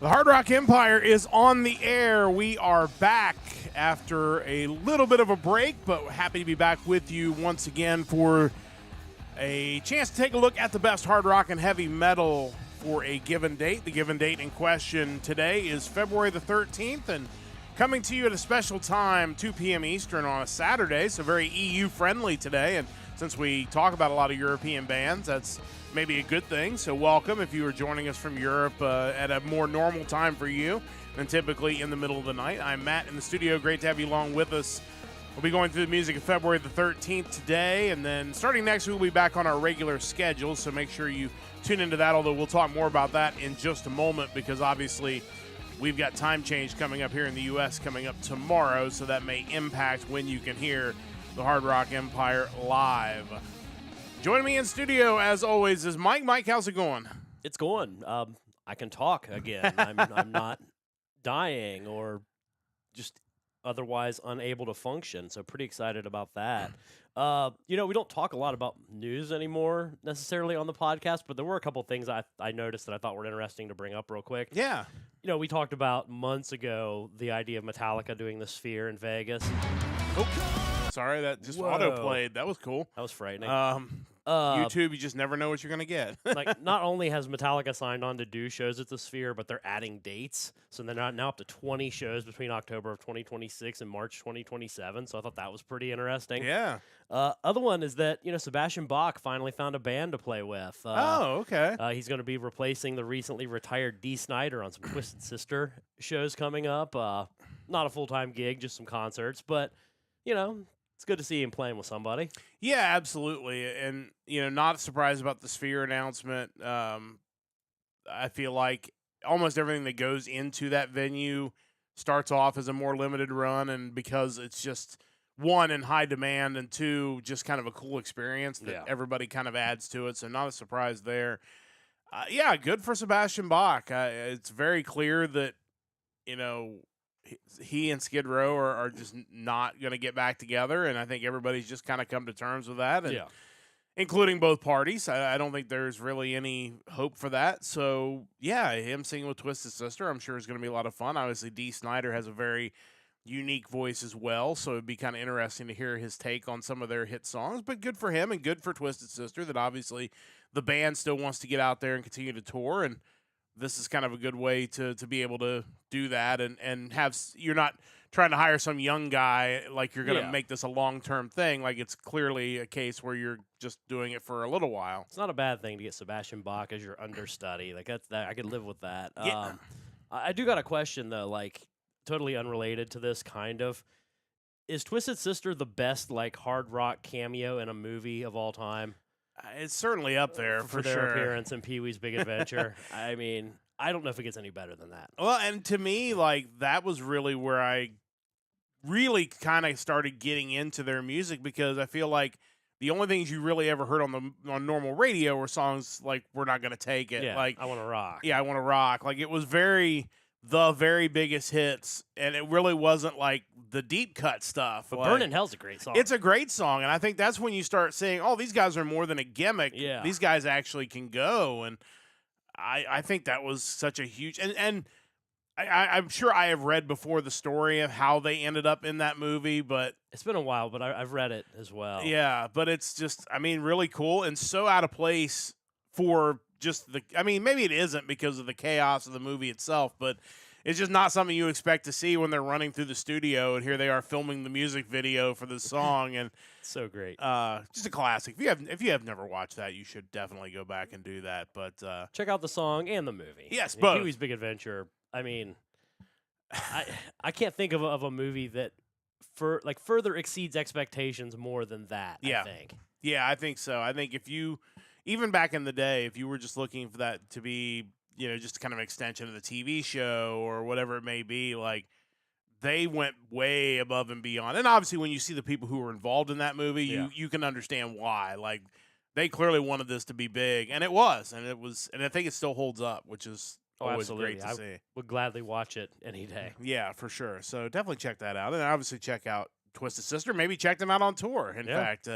The Hard Rock Empire is on the air. We are back after a little bit of a break, but happy to be back with you once again for a chance to take a look at the best hard rock and heavy metal for a given date. The given date in question today is February the 13th, and coming to you at a special time, 2 p.m. Eastern on a Saturday, so very EU-friendly today. And since we talk about a lot of European bands, that's maybe a good thing. So welcome if you are joining us from Europe at a more normal time for you than typically in the middle of the night. I'm Matt in the studio. Great to have you along with us. We'll be going through the music of February the 13th today, and then starting next week, we'll be back on our regular schedule, so make sure you tune into that, although we'll talk more about that in just a moment because obviously we've got time change coming up here in the U.S. coming up tomorrow, so that may impact when you can hear the Hard Rock Empire live. Joining me in studio, as always, is Mike. Mike, how's it going? It's going. I can talk again. I'm not dying or just otherwise unable to function, so pretty excited about that. We don't talk a lot about news anymore necessarily on the podcast, but there were a couple things I noticed that I thought were interesting to bring up real quick. Yeah. We talked about months ago the idea of Metallica doing the Sphere in Vegas. Oh, sorry, that just auto-played. That was cool. That was frightening. YouTube, you just never know what you're going to get. Like, not only has Metallica signed on to do shows at the Sphere, but they're adding dates. So they're now up to 20 shows between October of 2026 and March 2027. So I thought that was pretty interesting. Yeah. Other one is that, Sebastian Bach finally found a band to play with. Okay. He's going to be replacing the recently retired Dee Snider on some Twisted Sister shows coming up. Not a full-time gig, just some concerts. But, it's good to see him playing with somebody. Yeah, absolutely. And, not surprised about the Sphere announcement. I feel like almost everything that goes into that venue starts off as a more limited run, and because it's just, one, in high demand, and two, just kind of a cool experience that everybody kind of adds to it, so not a surprise there. Good for Sebastian Bach. It's very clear that, he and Skid Row are just not going to get back together, and I think everybody's just kind of come to terms with that, and including both parties. I don't think there's really any hope for that. So, him singing with Twisted Sister, I'm sure is going to be a lot of fun. Obviously, Dee Snider has a very unique voice as well, so it'd be kind of interesting to hear his take on some of their hit songs, but good for him and good for Twisted Sister that obviously the band still wants to get out there and continue to tour, and this is kind of a good way to be able to do that and have – you're not trying to hire some young guy like you're going to make this a long-term thing. Like, it's clearly a case where you're just doing it for a little while. It's not a bad thing to get Sebastian Bach as your understudy. Like, that I could live with that. Yeah. I do got a question, though, like, totally unrelated to this, kind of. Is Twisted Sister the best, like, hard rock cameo in a movie of all time? It's certainly up there for their sure. Appearance in Pee-wee's Big Adventure. I mean, I don't know if it gets any better than that. Well, and to me, like, that was really where I really kind of started getting into their music, because I feel like the only things you really ever heard on normal radio were songs like "We're Not Gonna Take It," like "I Want to Rock." Yeah, "I Want to Rock." Like, it was the very biggest hits, and it really wasn't like the deep cut stuff. But like, "Burnin' Hell's a great song. It's a great song, and I think that's when you start saying, "Oh, these guys are more than a gimmick. Yeah. These guys actually can go." And I think that was such a huge and I'm sure I have read before the story of how they ended up in that movie, but it's been a while, but I've read it as well. Yeah, but it's just, I mean, really cool and so out of place for just maybe it isn't because of the chaos of the movie itself, but it's just not something you expect to see when they're running through the studio, and here they are filming the music video for this song, and so great. Just a classic. If you have never watched that, you should definitely go back and do that. But check out the song and the movie. Yes, both. Pee-wee's Big Adventure. I mean, I can't think of a movie that further exceeds expectations more than that. Yeah. I think. Yeah, I think so. I think if you, even back in the day, if you were just looking for that to be, just kind of an extension of the TV show or whatever it may be, like, they went way above and beyond. And obviously when you see the people who were involved in that movie, you can understand why. Like, they clearly wanted this to be big, and it was. And I think it still holds up, which is always great to see. Would gladly watch it any day. Yeah, for sure. So definitely check that out. And obviously check out Twisted Sister maybe checked them out on tour. In Yeah. fact,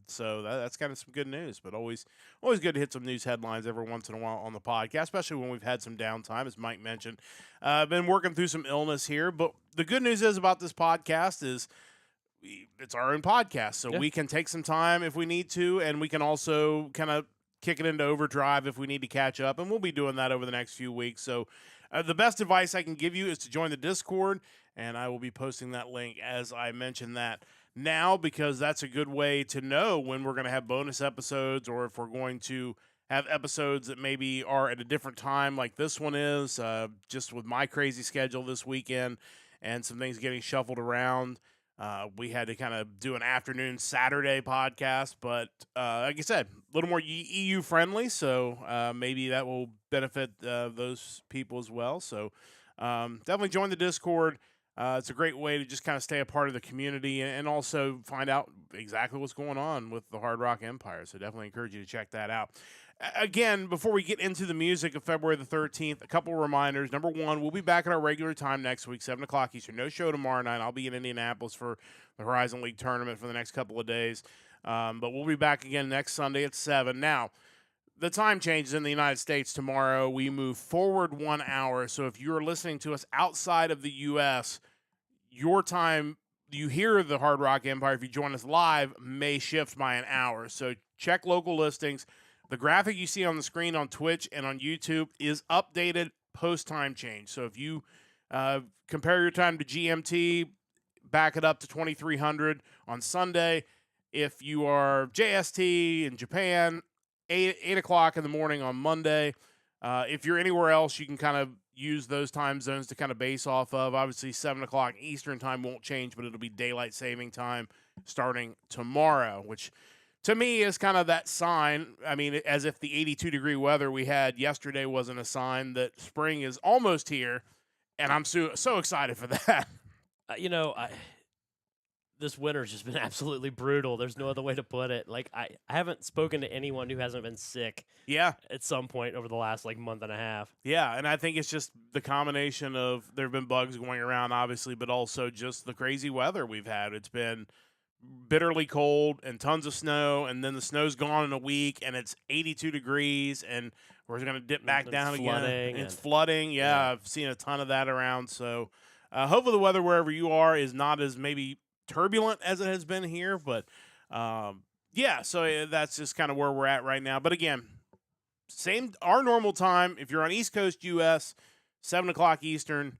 so that's kind of some good news. But always good to hit some news headlines every once in a while on the podcast, especially when we've had some downtime, as Mike mentioned. I've been working through some illness here, but the good news is about this podcast is it's our own podcast, so we can take some time if we need to, and we can also kind of kick it into overdrive if we need to catch up, and we'll be doing that over the next few weeks. So the best advice I can give you is to join the Discord, and I will be posting that link as I mention that now, because that's a good way to know when we're going to have bonus episodes, or if we're going to have episodes that maybe are at a different time like this one is, just with my crazy schedule this weekend and some things getting shuffled around. We had to kind of do an afternoon Saturday podcast, but like I said, a little more EU friendly, so maybe that will benefit those people as well. So definitely join the Discord. It's a great way to just kind of stay a part of the community and also find out exactly what's going on with the Hard Rock Empire. So definitely encourage you to check that out. Again, before we get into the music of February the 13th, a couple of reminders. Number one, we'll be back at our regular time next week, 7 o'clock Eastern. No show tomorrow night. I'll be in Indianapolis for the Horizon League tournament for the next couple of days. But we'll be back again next Sunday at 7. Now, the time changes in the United States tomorrow. We move forward 1 hour. So if you're listening to us outside of the U.S., your time you hear the Hard Rock Empire, if you join us live, may shift by an hour. So check local listings. The graphic you see on the screen on Twitch and on YouTube is updated post-time change. So if you compare your time to GMT, back it up to 2300 on Sunday. If you are JST in Japan, 8 o'clock in the morning on Monday. If you're anywhere else, you can kind of use those time zones to kind of base off of. Obviously, 7 o'clock Eastern time won't change, but it'll be daylight saving time starting tomorrow, which to me is kind of that sign. I mean, as if the 82-degree weather we had yesterday wasn't a sign that spring is almost here, and I'm so excited for that. This winter's just been absolutely brutal. There's no other way to put it. Like, I haven't spoken to anyone who hasn't been sick at some point over the last, month and a half. Yeah, and I think it's just the combination of there have been bugs going around, obviously, but also just the crazy weather we've had. It's been bitterly cold and tons of snow, and then the snow's gone in a week, and it's 82 degrees, and we're going to dip back down again. It's flooding. Yeah, I've seen a ton of that around. So hopefully the weather wherever you are is not as maybe turbulent as it has been here, but so that's just kind of where we're at right now. But again, our normal time. If you're on East Coast US, 7 o'clock Eastern,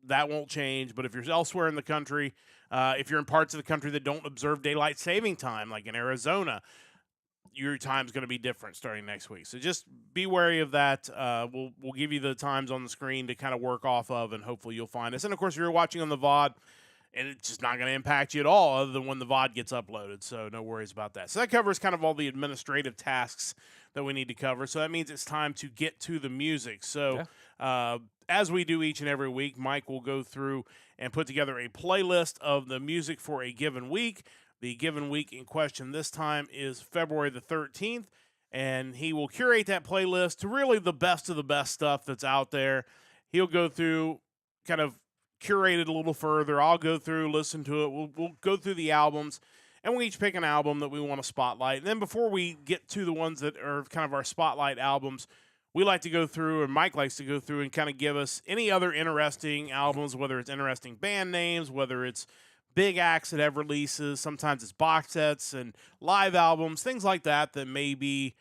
that won't change. But if you're elsewhere in the country, if you're in parts of the country that don't observe daylight saving time, like in Arizona, your time's going to be different starting next week. So just be wary of that. We'll give you the times on the screen to kind of work off of, and hopefully you'll find us. And of course, if you're watching on the VOD, and it's just not going to impact you at all other than when the VOD gets uploaded, so no worries about that. So that covers kind of all the administrative tasks that we need to cover. So that means it's time to get to the music. So as we do each and every week, Mike will go through and put together a playlist of the music for a given week. The given week in question this time is February the 13th, and he will curate that playlist to really the best of the best stuff that's out there. He'll go through kind of curate it a little further. I'll go through, listen to it. We'll go through the albums, and we'll each pick an album that we want to spotlight. And then before we get to the ones that are kind of our spotlight albums, we like to go through, and Mike likes to go through and kind of give us any other interesting albums, whether it's interesting band names, whether it's big acts that have releases. Sometimes it's box sets and live albums, things like that maybe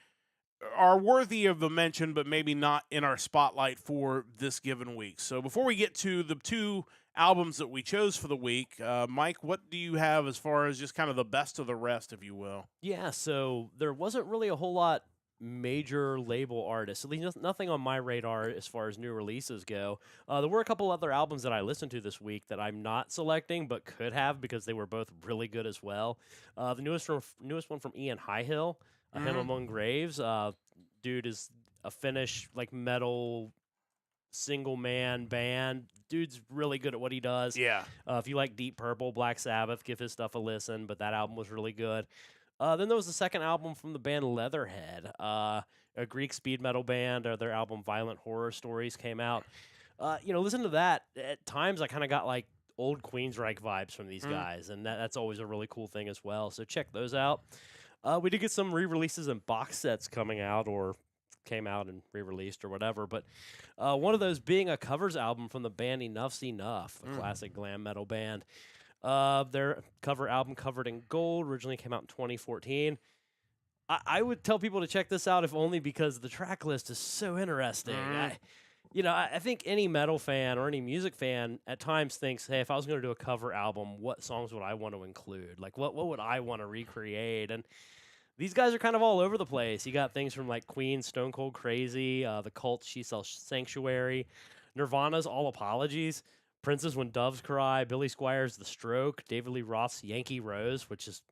are worthy of a mention, but maybe not in our spotlight for this given week. So before we get to the two albums that we chose for the week, Mike, what do you have as far as just kind of the best of the rest, if you will? Yeah, so there wasn't really a whole lot major label artists, at least nothing on my radar as far as new releases go. There were a couple other albums that I listened to this week that I'm not selecting, but could have because they were both really good as well. The newest one from Ian Highhill, Him Among Graves. Dude is a Finnish metal single man band. Dude's really good at what he does. Yeah. If you like Deep Purple, Black Sabbath, give his stuff a listen. But that album was really good. Then there was the second album from the band Leatherhead, a Greek speed metal band. Their album Violent Horror Stories came out. Listen to that. At times I kind of got old Queensryche vibes from these guys, and that's always a really cool thing as well. So check those out. We did get some re-releases and box sets coming out, or came out and re-released, or whatever. But one of those being a covers album from the band Enough's Enough, the classic glam metal band. Their cover album, Covered in Gold, originally came out in 2014. I would tell people to check this out, if only because the track list is so interesting. I think any metal fan or any music fan at times thinks, hey, if I was going to do a cover album, what songs would I want to include? Like, what would I want to recreate? And these guys are kind of all over the place. You got things from like Queen, Stone Cold Crazy, The Cult, She Sells Sanctuary, Nirvana's All Apologies, Prince's When Doves Cry, Billy Squires' The Stroke, David Lee Roth's Yankee Rose, which is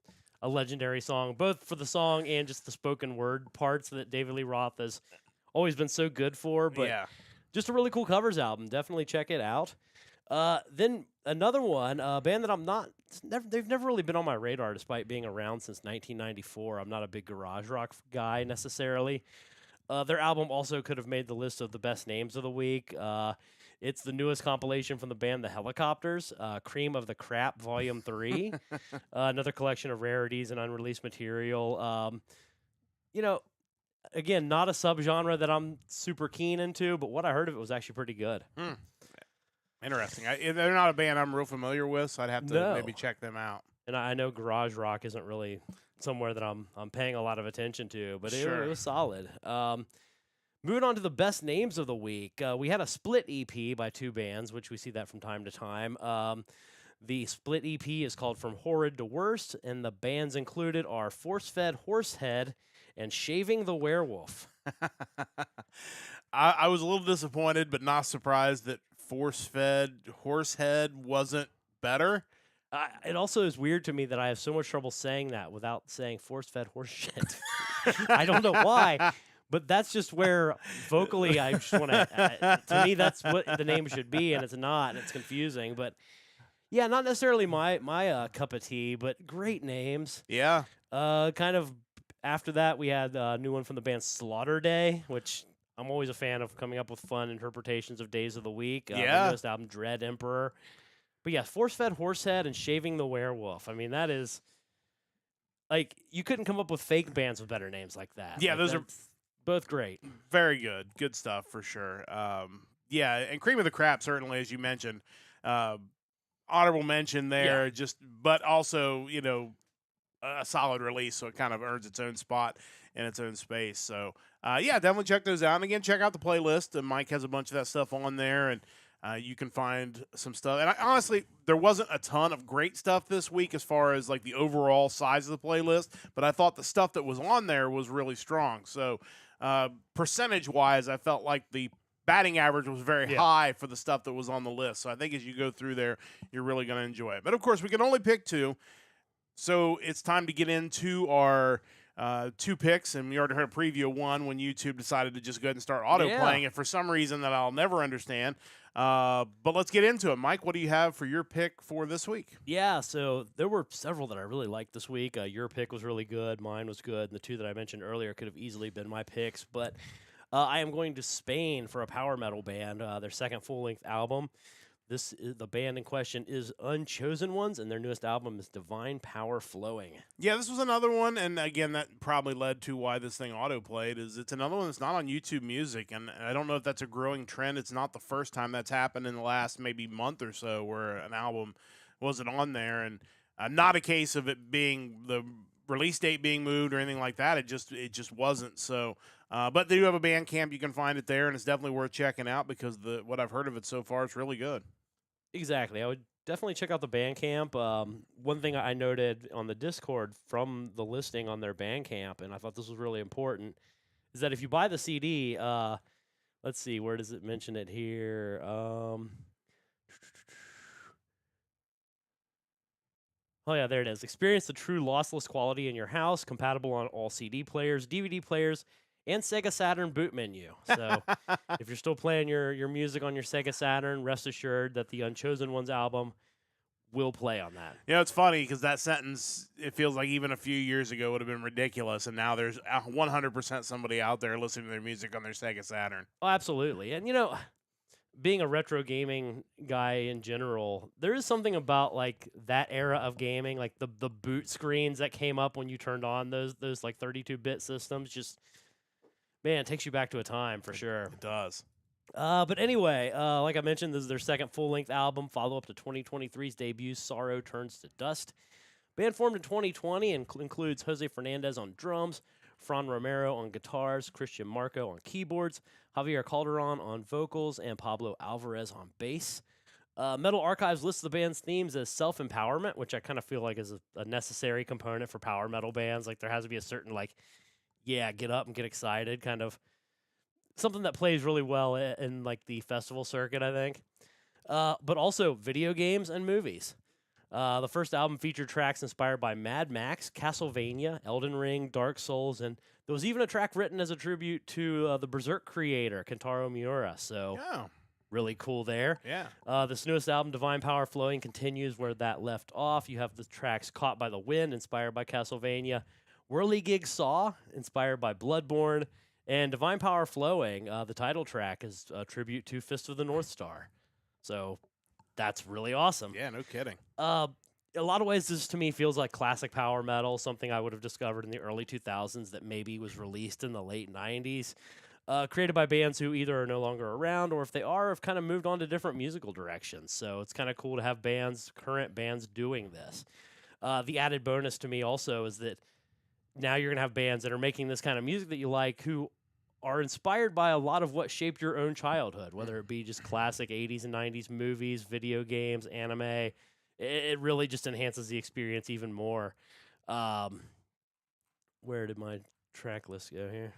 a legendary song, both for the song and just the spoken word parts that David Lee Roth has always been so good for. But just a really cool covers album. Definitely check it out. Then another one, a band that they've never really been on my radar despite being around since 1994. I'm not a big garage rock guy necessarily. Their album also could have made the list of the best names of the week. It's the newest compilation from the band The Helicopters, Cream of the Crap Volume 3, another collection of rarities and unreleased material. Again, not a subgenre that I'm super keen into, but what I heard of it was actually pretty good. Interesting. They're not a band I'm real familiar with, so I'd have to maybe check them out. And I know garage rock isn't really somewhere that I'm paying a lot of attention to, but it was solid. Moving on to the best names of the week, we had a split EP by two bands, which we see that from time to time. The split EP is called From Horrid to Worst, and the bands included are Force-Fed Horsehead and Shaving the Werewolf. I was a little disappointed, but not surprised that Force-Fed Horsehead wasn't better. It also is weird to me that I have so much trouble saying that without saying force-fed horse shit. I don't know why, but that's just where vocally I just want to. To me, that's what the name should be, and it's not, and it's confusing. But yeah, not necessarily my cup of tea, but great names. Yeah. Kind of after that, we had a new one from the band Slaughter Day, which I'm always a fan of coming up with fun interpretations of days of the week. The newest album, Dread Emperor. But yeah, Force-Fed Horsehead and Shaving the Werewolf. I mean, that is, like, you couldn't come up with fake bands with better names like that. Yeah, like, those are both great. Very good. Good stuff for sure. And Cream of the Crap, certainly, as you mentioned. Honorable mention there, but also, a solid release, so it kind of earns its own spot in its own space. So, definitely check those out. And again, check out the playlist. Mike has a bunch of that stuff on there, and you can find some stuff. And honestly, there wasn't a ton of great stuff this week as far as like the overall size of the playlist, but I thought the stuff that was on there was really strong. So percentage-wise, I felt like the batting average was very high for the stuff that was on the list. So I think as you go through there, you're really going to enjoy it. But of course, we can only pick two. So it's time to get into our two picks, and we already heard a preview of one when YouTube decided to just go ahead and start auto-playing it for some reason that I'll never understand. But let's get into it. Mike, what do you have for your pick for this week? Yeah, so there were several that I really liked this week. Your pick was really good. Mine was good. And the two that I mentioned earlier could have easily been my picks. But I am going to Spain for a power metal band, their second full-length album. The band in question is Unchosen Ones, and their newest album is Divine Power Flowing. Yeah, this was another one, and again, that probably led to why this thing auto-played, is it's another one that's not on YouTube Music, and I don't know if that's a growing trend. It's not the first time that's happened in the last maybe month or so where an album wasn't on there, and not a case of it being the release date being moved or anything like that. It just wasn't. So, but they do have a Bandcamp. You can find it there, and it's definitely worth checking out because what I've heard of it so far is really good. Exactly. I would definitely check out the Bandcamp. One thing I noted on the Discord from the listing on their Bandcamp, and I thought this was really important, is that if you buy the CD, let's see, where does it mention it here? Oh, yeah, there it is. Experience the true lossless quality in your house, compatible on all CD players, DVD players, and Sega Saturn boot menu. So if you're still playing your music on your Sega Saturn, rest assured that the Unchosen Ones album will play on that. It's funny because that sentence, it feels like even a few years ago would have been ridiculous, and now there's 100% somebody out there listening to their music on their Sega Saturn. Oh, absolutely. And, being a retro gaming guy in general, there is something about like that era of gaming, like the boot screens that came up when you turned on those like 32-bit systems. Just man, it takes you back to a time for sure. It does. But anyway, like I mentioned, this is their second full-length album, follow-up to 2023's debut, Sorrow Turns to Dust. Band formed in 2020 and includes Jose Fernandez on drums, Fran Romero on guitars, Christian Marco on keyboards, Javier Calderon on vocals, and Pablo Alvarez on bass. Metal Archives lists the band's themes as self-empowerment, which I kind of feel like is a necessary component for power metal bands. Like there has to be a certain like, yeah, get up and get excited kind of something that plays really well in like the festival circuit, I think. But also video games and movies. The first album featured tracks inspired by Mad Max, Castlevania, Elden Ring, Dark Souls, and there was even a track written as a tribute to the Berserk creator, Kentaro Miura. So really cool there. Yeah. This newest album, Divine Power Flowing, continues where that left off. You have the tracks Caught by the Wind, inspired by Castlevania, Whirligig Saw, inspired by Bloodborne, and Divine Power Flowing, the title track, is a tribute to Fist of the North Star. So that's really awesome. Yeah, no kidding. A lot of ways, this to me feels like classic power metal, something I would have discovered in the early 2000s that maybe was released in the late 90s. Created by bands who either are no longer around or if they are, have kind of moved on to different musical directions. So it's kind of cool to have current bands doing this. The added bonus to me also is that now you're going to have bands that are making this kind of music that you like who are inspired by a lot of what shaped your own childhood, whether it be just classic 80s and 90s movies, video games, anime. It really just enhances the experience even more. Where did my track list go here?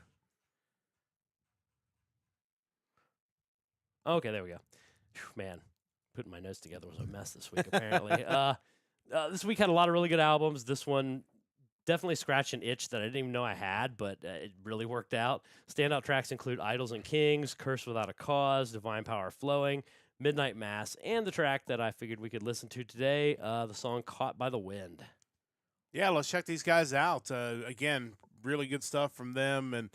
Okay, there we go. Whew, man, putting my notes together was a mess this week, apparently. This week had a lot of really good albums. This one definitely scratched an itch that I didn't even know I had, but it really worked out. Standout tracks include Idols and Kings, Curse Without a Cause, Divine Power Flowing, Midnight Mass, and the track that I figured we could listen to today, the song Caught by the Wind. Yeah, let's check these guys out. Again, really good stuff from them. And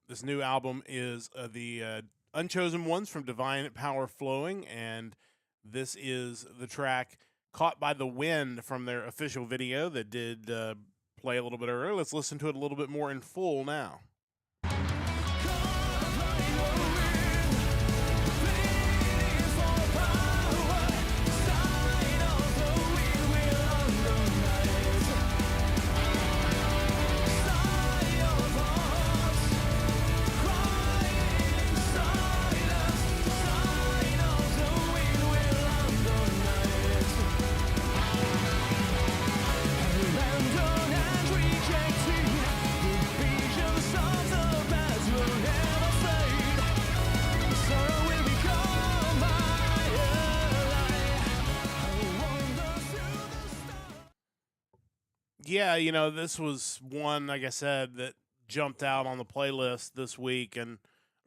this new album is the Unchosen Ones from Divine Power Flowing. And this is the track Caught by the Wind from their official video that did play a little bit earlier. Let's listen to it a little bit more in full now. Yeah, you know, this was one, like I said, that jumped out on the playlist this week, and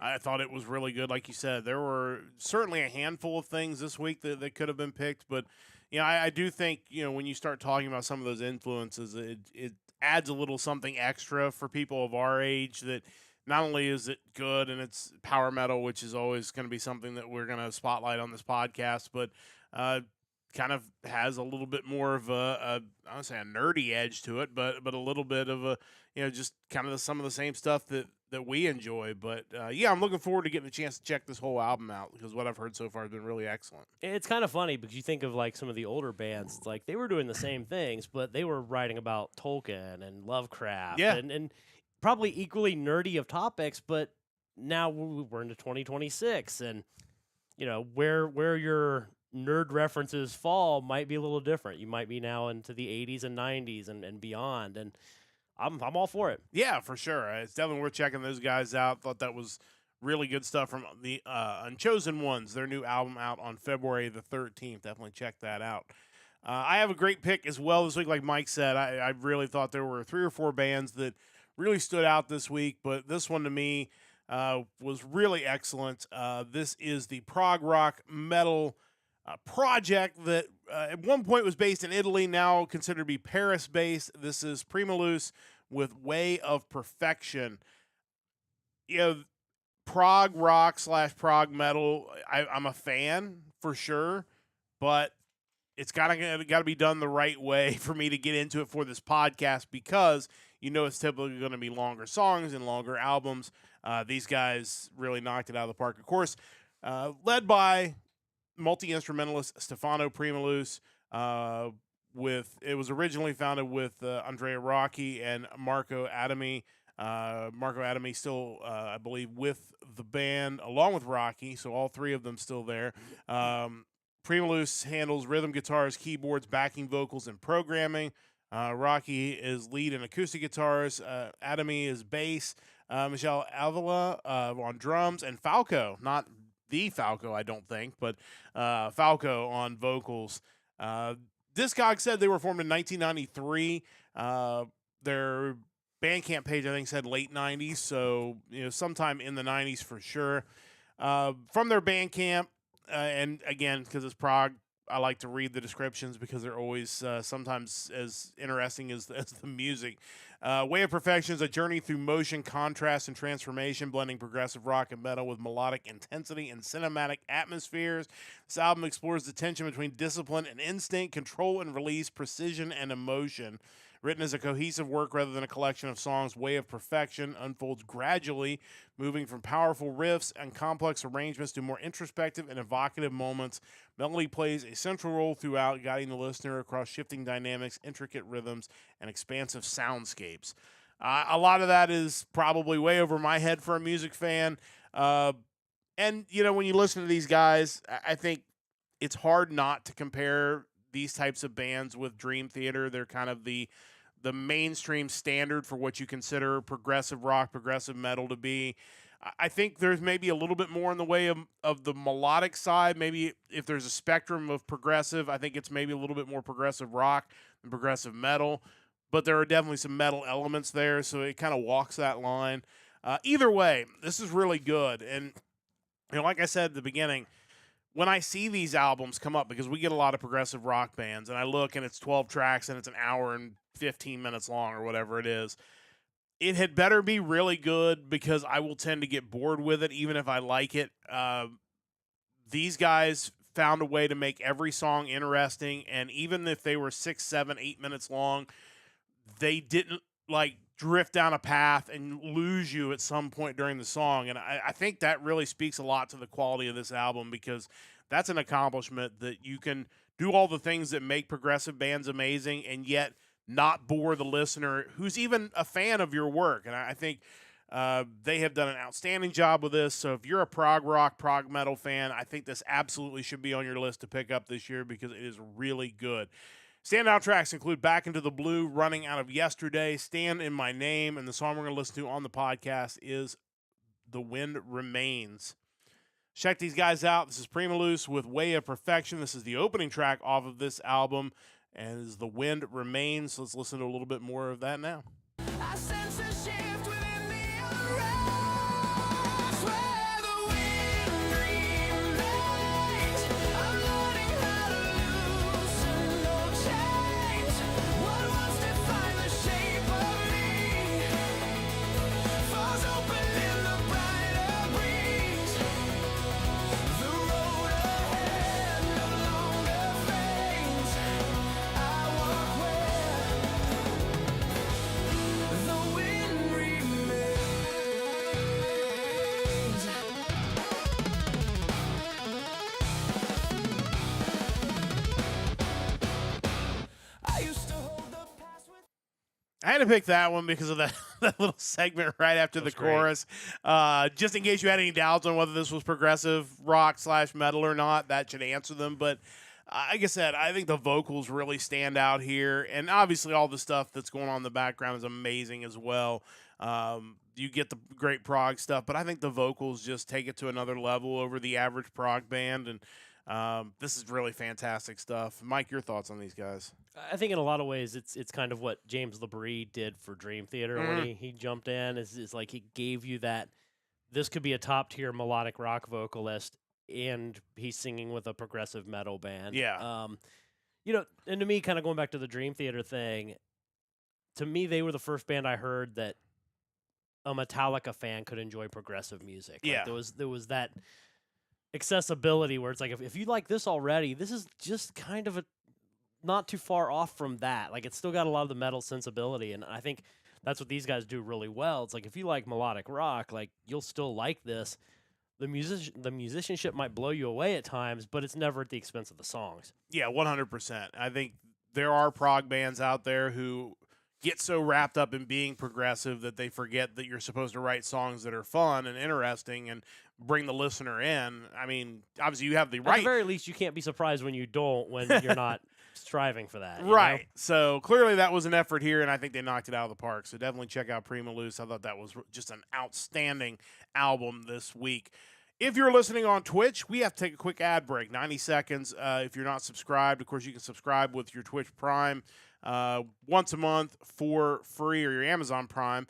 I thought it was really good. Like you said, there were certainly a handful of things this week that could have been picked, but, you know, I do think, you know, when you start talking about some of those influences, it adds a little something extra for people of our age that not only is it good and it's power metal, which is always going to be something that we're going to spotlight on this podcast, but kind of has a little bit more of I don't say a nerdy edge to it, but a little bit of a, you know, just kind of some of the same stuff that we enjoy. But yeah, I'm looking forward to getting a chance to check this whole album out because what I've heard so far has been really excellent. It's kind of funny because you think of like some of the older bands, like they were doing the same things, but they were writing about Tolkien and Lovecraft, and probably equally nerdy of topics. But now we're into 2026, and you know where your nerd references fall might be a little different. You might be now into the 80s and 90s and beyond, and I'm all for it. Yeah, for sure. It's definitely worth checking those guys out. Thought that was really good stuff from the Unchosen Ones, their new album out on February the 13th. Definitely check that out. I have a great pick as well this week. Like Mike said, I really thought there were 3 or 4 bands that really stood out this week, but this one to me was really excellent. This is the prog rock metal project that at one point was based in Italy, now considered to be Paris-based. This is Primaluce with Way of Perfection. You know, prog rock / prog metal, I'm a fan for sure, but it's gotta be done the right way for me to get into it for this podcast because it's typically going to be longer songs and longer albums. These guys really knocked it out of the park. Of course, led by multi-instrumentalist Stefano Primaluce. It was originally founded with Andrea Rocky and Marco Adami. Marco Adami still, I believe, with the band along with Rocky, so all three of them still there. Primaluce handles rhythm guitars, keyboards, backing vocals, and programming. Rocky is lead and acoustic guitars. Adami is bass. Michelle Avila on drums, and Falco, not the Falco, I don't think, but Falco on vocals. Discog said they were formed in 1993. Their Bandcamp page, I think, said late 90s, so sometime in the 90s for sure. From their Bandcamp, and again, because it's prog, I like to read the descriptions because they're always sometimes as interesting as the music. Way of Perfection is a journey through motion, contrast, and transformation, blending progressive rock and metal with melodic intensity and cinematic atmospheres. This album explores the tension between discipline and instinct, control and release, precision and emotion. Written as a cohesive work rather than a collection of songs, Way of Perfection unfolds gradually, moving from powerful riffs and complex arrangements to more introspective and evocative moments. Melody plays a central role throughout, guiding the listener across shifting dynamics, intricate rhythms, and expansive soundscapes. A lot of that is probably way over my head for a music fan. And, when you listen to these guys, I think it's hard not to compare these types of bands with Dream Theater. They're kind of the mainstream standard for what you consider progressive rock, progressive metal to be. I think there's maybe a little bit more in the way of the melodic side. Maybe if there's a spectrum of progressive, I think it's maybe a little bit more progressive rock than progressive metal. But there are definitely some metal elements there, so it kind of walks that line. Either way, this is really good. And, like I said at the beginning, when I see these albums come up, because we get a lot of progressive rock bands, and I look and it's 12 tracks and it's an hour and 15 minutes long or whatever it is, it had better be really good because I will tend to get bored with it even if I like it. These guys found a way to make every song interesting, and even if they were 6, 7, 8 minutes long, they didn't drift down a path and lose you at some point during the song. And I think that really speaks a lot to the quality of this album, because that's an accomplishment, that you can do all the things that make progressive bands amazing and yet not bore the listener who's even a fan of your work. And I think they have done an outstanding job with this. So if you're a prog rock, prog metal fan, I think this absolutely should be on your list to pick up this year because it is really good. Standout tracks include Back Into the Blue, Running Out of Yesterday, Stand in My Name, and the song we're going to listen to on the podcast is The Wind Remains. Check these guys out. This is Primaluce with Way of Perfection. This is the opening track off of this album, and is The Wind Remains. Let's listen to a little bit more of that now. I sense a shift within the unrest, where the wind remains. I'm learning how to loosen no chains. What wants to find the shape of me falls open in the brighter breeze. The road ahead no longer fades. I walk where the wind remains. I used to hold the past with. I had to pick that one because of that little segment right after the was great. chorus. Just in case you had any doubts on whether this was progressive rock / metal or not, that should answer them. But like I said, I think the vocals really stand out here. And obviously all the stuff that's going on in the background is amazing as well. You get the great prog stuff, but I think the vocals just take it to another level over the average prog band. And this is really fantastic stuff. Mike, your thoughts on these guys? I think in a lot of ways it's kind of what James LaBrie did for Dream Theater when he jumped in. Is like he gave you that this could be a top tier melodic rock vocalist, and he's singing with a progressive metal band. Yeah. And to me, kind of going back to the Dream Theater thing, to me they were the first band I heard that a Metallica fan could enjoy progressive music. Like, Yeah. there was that accessibility where it's like if you like this already, this is just kind of a not too far off from that. Like it's still got a lot of the metal sensibility, and I think that's what these guys do really well. It's like if you like melodic rock, like you'll still like this. The musicianship might blow you away at times, but it's never at the expense of the songs. Yeah, 100%. I think there are prog bands out there who get so wrapped up in being progressive that they forget that you're supposed to write songs that are fun and interesting and bring the listener in. I mean, obviously you have the At right. the very least, you can't be surprised when you don't, when you're not striving for that. You Right. know? So clearly that was an effort here, and I think they knocked it out of the park. So definitely check out Primaluce. I thought that was just an outstanding album this week. If you're listening on Twitch, we have to take a quick ad break, 90 seconds. If you're not subscribed, of course, you can subscribe with your Twitch Prime once a month for free, or your Amazon Prime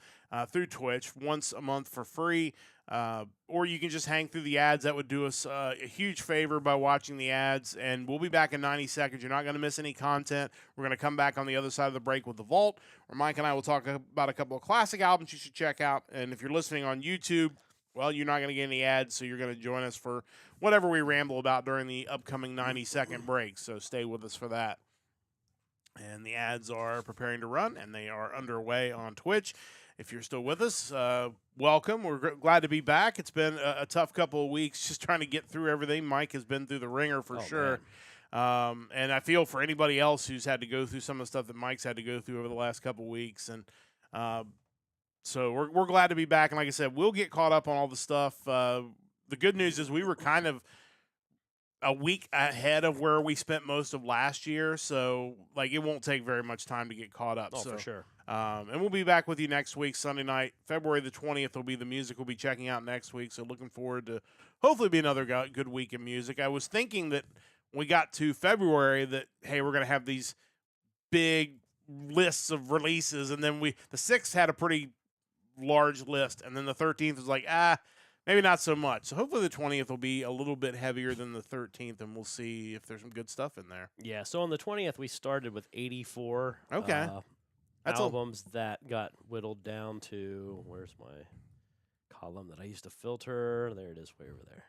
through Twitch once a month for free. Or you can just hang through the ads. That would do us a huge favor by watching the ads. And we'll be back in 90 seconds. You're not going to miss any content. We're going to come back on the other side of the break with The Vault, where Mike and I will talk about a couple of classic albums you should check out. And if you're listening on YouTube, well, you're not going to get any ads, so you're going to join us for whatever we ramble about during the upcoming 90-second break. So stay with us for that. And the ads are preparing to run, and they are underway on Twitch. If you're still with us, welcome. We're glad to be back. It's been a tough couple of weeks just trying to get through everything. Mike has been through the ringer for sure. And I feel for anybody else who's had to go through some of the stuff that Mike's had to go through over the last couple of weeks. And so we're glad to be back. And like I said, we'll get caught up on all the stuff. The good news is we were kind of a week ahead of where we spent most of last year. So, like, it won't take very much time to get caught up. Oh, so, for sure. And we'll be back with you next week, Sunday night. February the 20th will be the music we'll be checking out next week. So looking forward to hopefully be another good week in music. I was thinking that when we got to February that, hey, we're going to have these big lists of releases. And then the 6th had a pretty large list. And then the 13th was like, maybe not so much. So hopefully the 20th will be a little bit heavier than the 13th, and we'll see if there's some good stuff in there. Yeah, so on the 20th, we started with 84 That's albums that got whittled down to, where's my column that I used to filter? There it is, way over there.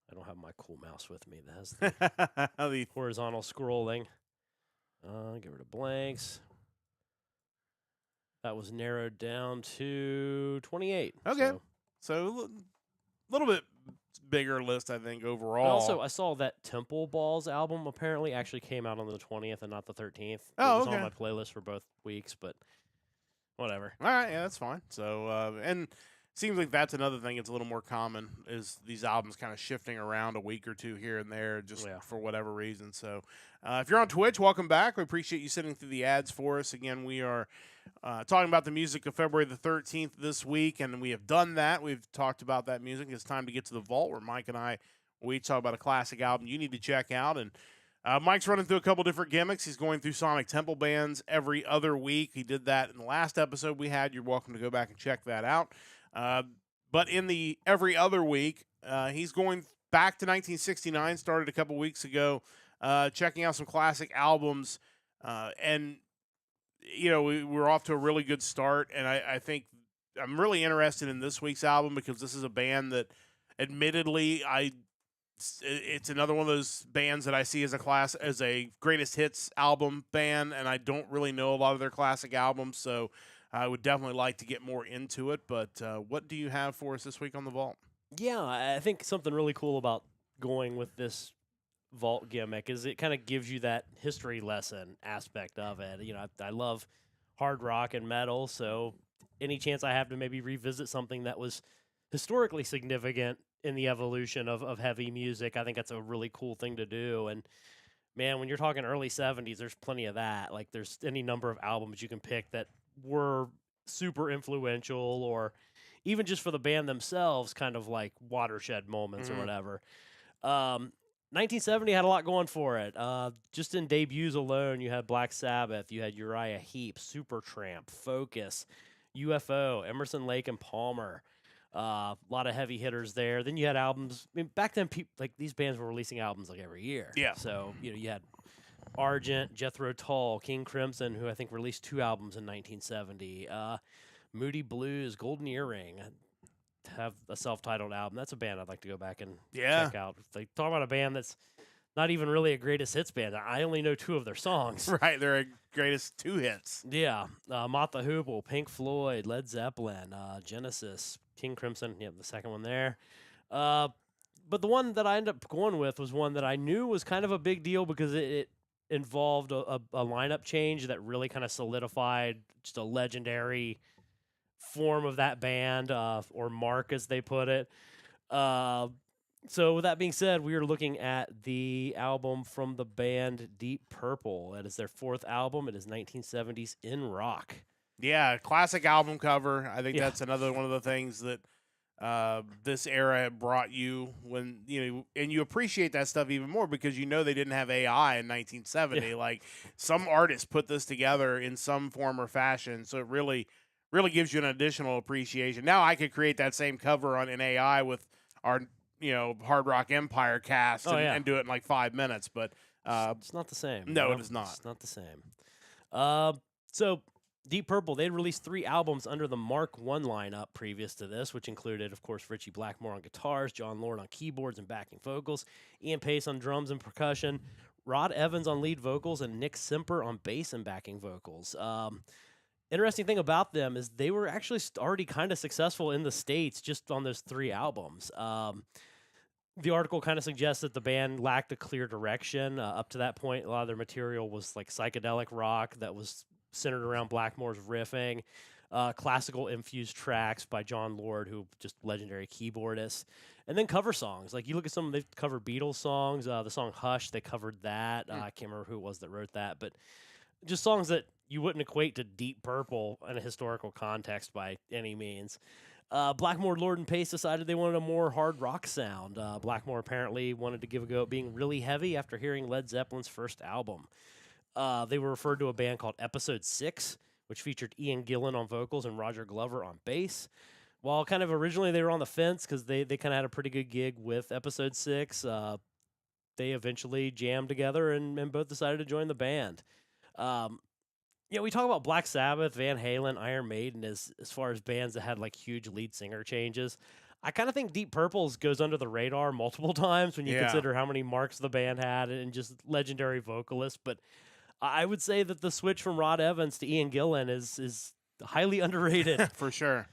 I don't have my cool mouse with me. That has the horizontal scrolling. Get rid of blanks. That was narrowed down to 28. Okay. So a little bit bigger list, I think, overall. Also, I saw that Temple Balls album apparently actually came out on the 20th and not the 13th. Oh, it was okay. on my playlist for both weeks, but whatever. All right, yeah, that's fine. So, and seems like that's another thing that's a little more common is these albums kind of shifting around a week or two here and there just for whatever reason. So if you're on Twitch, welcome back. We appreciate you sitting through the ads for us. Again, we are talking about the music of February the 13th this week, and we have done that. We've talked about that music. It's time to get to the vault where Mike and I, we talk about a classic album you need to check out. And Mike's running through a couple different gimmicks. He's going through Sonic Temple bands every other week. He did that in the last episode we had. You're welcome to go back and check that out. But in the every other week, he's going back to 1969, started a couple weeks ago, checking out some classic albums. And, you know, we're off to a really good start. And I think I'm really interested in this week's album because this is a band that, admittedly, it's another one of those bands that I see as a greatest hits album band, and I don't really know a lot of their classic albums, so I would definitely like to get more into it. But what do you have for us this week on the Vault? Yeah, I think something really cool about going with this Vault gimmick is it kind of gives you that history lesson aspect of it. You know, I love hard rock and metal, so any chance I have to maybe revisit something that was historically significant in the evolution of heavy music, I think that's a really cool thing to do. And man, when you're talking early 70s, there's plenty of that. Like there's any number of albums you can pick that were super influential or even just for the band themselves, kind of like watershed moments or whatever. 1970 had a lot going for it. Just in debuts alone, you had Black Sabbath, you had Uriah Heep, Supertramp, Focus, UFO, Emerson, Lake and Palmer. A lot of heavy hitters there. Then you had albums. I mean, back then, like these bands were releasing albums like every year. Yeah. So you had Argent, Jethro Tull, King Crimson, who I think released 2 albums in 1970. Moody Blues, Golden Earring have a self-titled album. That's a band I'd like to go back and check out. They talk about a band that's not even really a greatest hits band. I only know 2 of their songs. Right, they're greatest 2 hits. Yeah, Mott the Hoople, Pink Floyd, Led Zeppelin, Genesis, King Crimson. Yeah, the second one there. But the one that I ended up going with was one that I knew was kind of a big deal because it involved a lineup change that really kind of solidified just a legendary form of that band, or mark as they put it. So with that being said, we are looking at the album from the band Deep Purple. It is their 4th album. It is 1970s in rock. Yeah, classic album cover. I think that's another one of the things that this era brought you when, and you appreciate that stuff even more because they didn't have AI in 1970. Yeah. Like, some artists put this together in some form or fashion, so it really gives you an additional appreciation. Now I could create that same cover on an AI with our Hard Rock Empire cast and do it in like 5 minutes, but it's not the same. No, it is not. It's not the same. So Deep Purple, they had released 3 albums under the Mark I lineup previous to this, which included, of course, Ritchie Blackmore on guitars, John Lord on keyboards and backing vocals, Ian Pace on drums and percussion, Rod Evans on lead vocals, and Nick Simper on bass and backing vocals. Interesting thing about them is they were actually already kind of successful in the States just on those 3 albums. The article kind of suggests that the band lacked a clear direction. Up to that point, a lot of their material was like psychedelic rock that was centered around Blackmore's riffing, classical infused tracks by John Lord, who just legendary keyboardist, and then cover songs. Like, you look at some, they've covered Beatles songs. The song Hush, they covered that. I can't remember who it was that wrote that, but just songs that you wouldn't equate to Deep Purple in a historical context by any means. Blackmore, Lord, and Pace decided they wanted a more hard rock sound. Blackmore apparently wanted to give a go at being really heavy after hearing Led Zeppelin's first album. They were referred to a band called Episode 6, which featured Ian Gillan on vocals and Roger Glover on bass. While kind of originally they were on the fence because they kind of had a pretty good gig with Episode 6, they eventually jammed together and both decided to join the band. We talk about Black Sabbath, Van Halen, Iron Maiden as far as bands that had like huge lead singer changes. I kind of think Deep Purple's goes under the radar multiple times when you consider how many marks the band had and just legendary vocalists. But I would say that the switch from Rod Evans to Ian Gillan is highly underrated. For sure.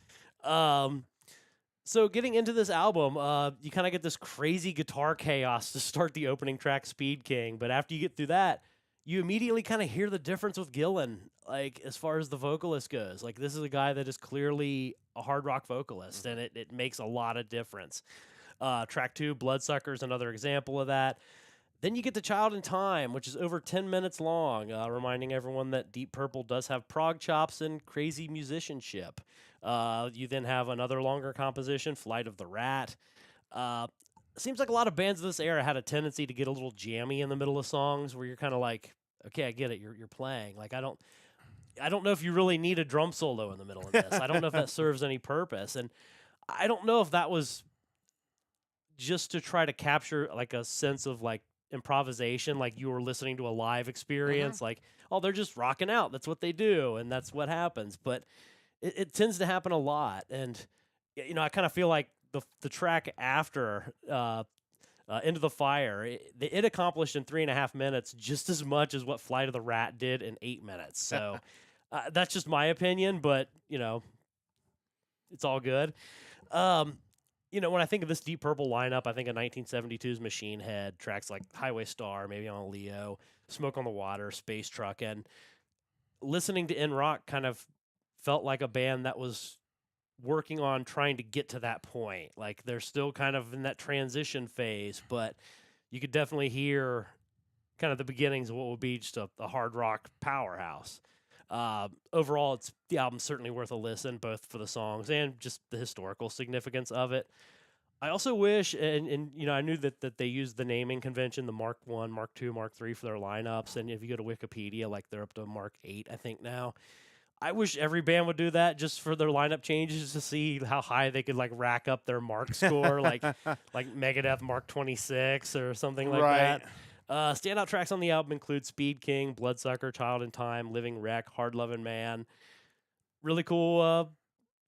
So getting into this album, you kind of get this crazy guitar chaos to start the opening track, Speed King. But after you get through that, you immediately kind of hear the difference with Gillan, like, as far as the vocalist goes. Like, this is a guy that is clearly a hard rock vocalist, and it makes a lot of difference. Track 2, Bloodsucker, is another example of that. Then you get to Child in Time, which is over 10 minutes long, reminding everyone that Deep Purple does have prog chops and crazy musicianship. You then have another longer composition, Flight of the Rat. Seems like a lot of bands of this era had a tendency to get a little jammy in the middle of songs where you're kind of like, okay, I get it, you're playing. Like, I don't know if you really need a drum solo in the middle of this. I don't know if that serves any purpose. And I don't know if that was just to try to capture like a sense of like improvisation, like you were listening to a live experience, like, oh, they're just rocking out. That's what they do, and that's what happens. But it tends to happen a lot. And, I kind of feel like the track after Into the Fire, it accomplished in 3.5 minutes just as much as what Flight of the Rat did in 8 minutes. So that's just my opinion, but, it's all good. When I think of this Deep Purple lineup, I think of 1972's Machine Head, tracks like Highway Star, maybe on a Leo, Smoke on the Water, Space Truck, and listening to In Rock kind of felt like a band that was working on trying to get to that point. Like, they're still kind of in that transition phase, but you could definitely hear kind of the beginnings of what would be just a hard rock powerhouse. Overall, the album's certainly worth a listen, both for the songs and just the historical significance of it. I also wish, and I knew that they used the naming convention, the Mark I, Mark II, Mark III for their lineups, and if you go to Wikipedia, like, they're up to Mark VIII, I think now. I wish every band would do that just for their lineup changes to see how high they could like rack up their mark score, like Megadeth Mark 26 or something like that. Standout tracks on the album include Speed King, Bloodsucker, Child in Time, Living Wreck, Hard Loving Man. Really cool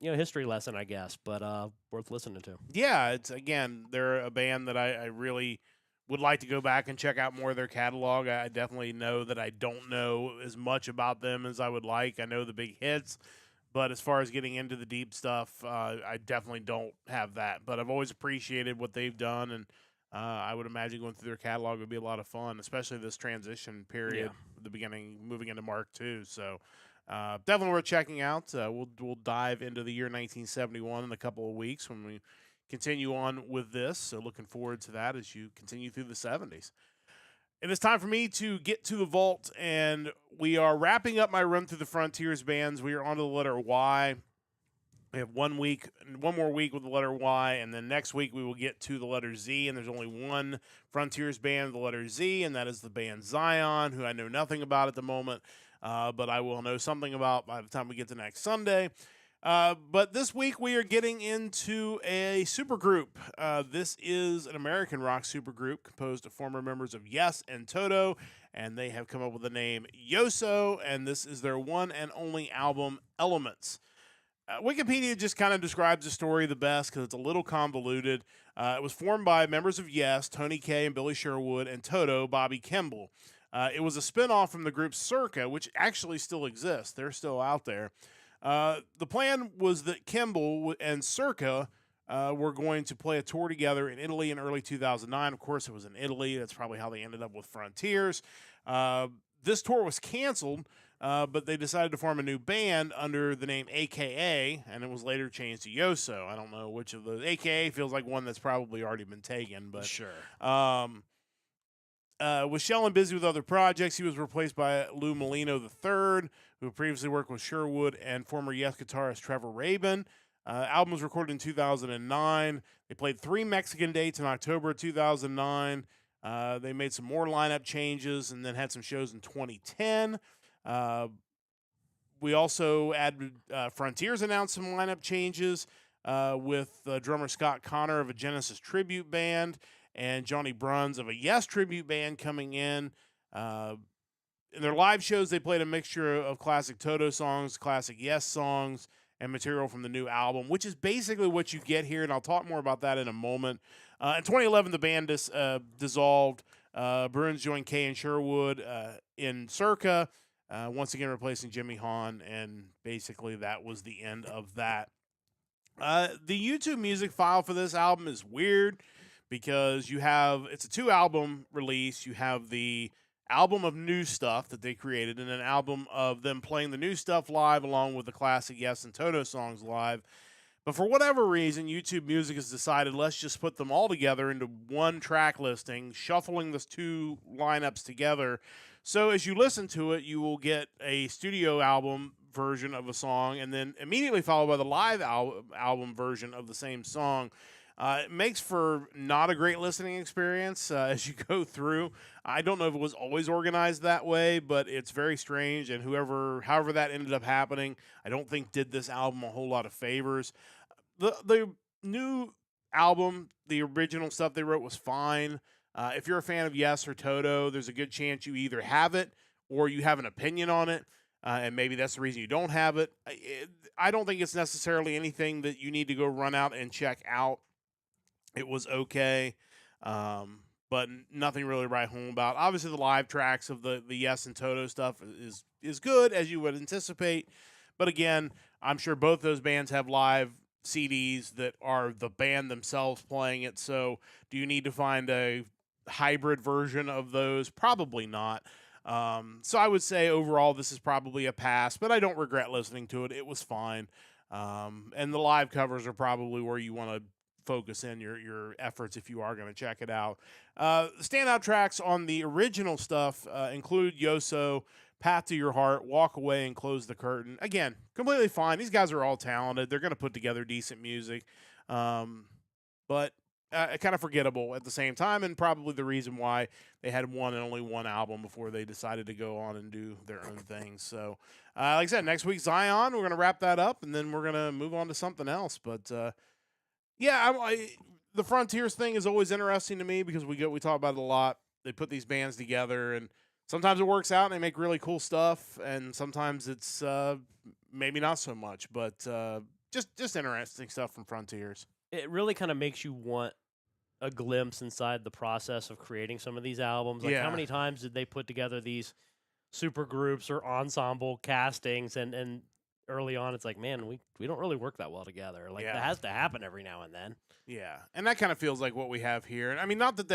history lesson, I guess, but worth listening to. Yeah, it's again, they're a band that I really would like to go back and check out more of their catalog. I definitely know that I don't know as much about them as I would like. I know the big hits, but as far as getting into the deep stuff, I definitely don't have that. But I've always appreciated what they've done, and I would imagine going through their catalog would be a lot of fun, especially this transition period, the beginning, moving into Mark II. So definitely worth checking out. We'll dive into the year 1971 in a couple of weeks when we continue on with this. So looking forward to that as you continue through the 70s. It is time for me to get to the vault, and we are wrapping up my run through the Frontiers bands. We are on to the letter Y. We have 1 more week with the letter Y, and then next week we will get to the letter Z, and there's only one Frontiers band with the letter Z, and that is the band Zion, who I know nothing about at the moment, but I will know something about by the time we get to next Sunday. But this week we are getting into a supergroup. This is an American rock supergroup composed of former members of Yes and Toto, and they have come up with the name Yoso, and this is their one and only album, Elements. Wikipedia just kind of describes the story the best because it's a little convoluted. It was formed by members of Yes, Tony Kaye and Billy Sherwood, and Toto, Bobby Kimball. It was a spinoff from the group Circa, which actually still exists. They're still out there. The plan was that Kimball and Circa were going to play a tour together in Italy in early 2009. Of course, it was in Italy. That's probably how they ended up with Frontiers. This tour was canceled, but they decided to form a new band under the name AKA, and it was later changed to Yoso. I don't know which of those. AKA feels like one that's probably already been taken, but Sure. was Shelley busy with other projects. He was replaced by Lou Molino III, who previously worked with Sherwood and former Yes guitarist Trevor Rabin. Album was recorded in 2009. They played 3 Mexican dates in October 2009. They made some more lineup changes and then had some shows in 2010. We also added Frontiers announced some lineup changes with drummer Scott Connor of a Genesis tribute band and Johnny Bruns of a Yes tribute band coming in. In their live shows, they played a mixture of classic Toto songs, classic Yes songs, and material from the new album, which is basically what you get here, and I'll talk more about that in a moment. In 2011, the band dissolved. Bruns joined Kaye and Sherwood in Circa, once again replacing Jimmy Hahn, and basically that was the end of that. The YouTube music file for this album is weird because it's a 2-album release. You have the album of new stuff that they created and an album of them playing the new stuff live along with the classic Yes and Toto songs live. But for whatever reason, YouTube Music has decided let's just put them all together into one track listing, shuffling the 2 lineups together. So as you listen to it, you will get a studio album version of a song and then immediately followed by the live album version of the same song. It makes for not a great listening experience as you go through. I don't know if it was always organized that way, but it's very strange. And however that ended up happening, I don't think did this album a whole lot of favors. The new album, the original stuff they wrote was fine. If you're a fan of Yes or Toto, there's a good chance you either have it or you have an opinion on it. And maybe that's the reason you don't have it. I don't think it's necessarily anything that you need to go run out and check out. It was okay, but nothing really to write home about. Obviously, the live tracks of the Yes and Toto stuff is good, as you would anticipate. But again, I'm sure both those bands have live CDs that are the band themselves playing it. So do you need to find a hybrid version of those? Probably not. So I would say overall this is probably a pass, but I don't regret listening to it. It was fine. And the live covers are probably where you want to focus in your efforts if you are going to check it out. The standout tracks on the original stuff include Yoso, Path to Your Heart, Walk Away, and Close the Curtain. Again, completely fine. These guys are all talented. They're going to put together decent music. But kind of forgettable at the same time, and probably the reason why they had one and only one album before they decided to go on and do their own things. So, like I said, next week, Zion, we're going to wrap that up, and then we're going to move on to something else. But, the Frontiers thing is always interesting to me because we talk about it a lot. They put these bands together, and sometimes it works out and they make really cool stuff, and sometimes it's maybe not so much. But just interesting stuff from Frontiers. It really kind of makes you want a glimpse inside the process of creating some of these albums. Like, Yeah. how many times did they put together these super groups or ensemble castings? And early on, it's like, man, we don't really work that well together. Like, Yeah. that has to happen every now and then. Yeah, and that kind of feels like what we have here. And I mean, not that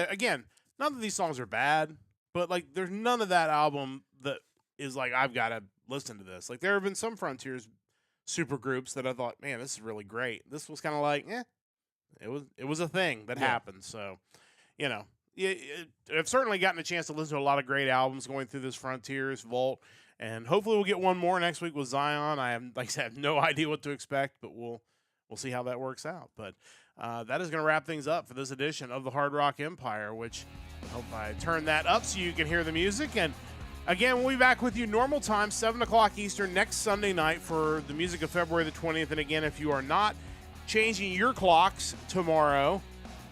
these songs are bad, but like there's none of that album that is like I've got to listen to this. Like there have been some Frontiers super groups that I thought, man, this is really great. This was kind of like, it was a thing that happened. So, you know, I've certainly gotten a chance to listen to a lot of great albums going through this Frontiers vault, and hopefully we'll get one more next week with Zion. I have, like I said, have no idea what to expect, but we'll see how that works out. But that is going to wrap things up for this edition of the Hard Rock Empire, which I hope I turn that up so you can hear the music. And again, we'll be back with you normal time, 7 o'clock Eastern, next Sunday night for the music of February the 20th. And again, if you are not changing your clocks tomorrow,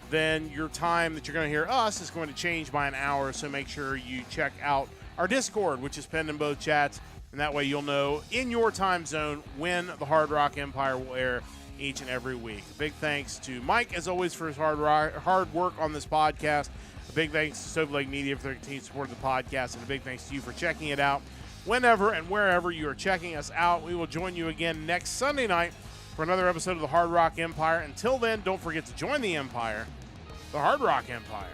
then your time that you're going to hear us is going to change by an hour. So make sure you check out our Discord, which is pinned in both chats. And that way you'll know in your time zone when the Hard Rock Empire will air each and every week. A big thanks to Mike, as always, for his hard work on this podcast. A big thanks to Soap Lake Media for their continued support of the podcast. And a big thanks to you for checking it out whenever and wherever you are checking us out. We will join you again next Sunday night for another episode of the Hard Rock Empire. Until then, don't forget to join the Empire, the Hard Rock Empire.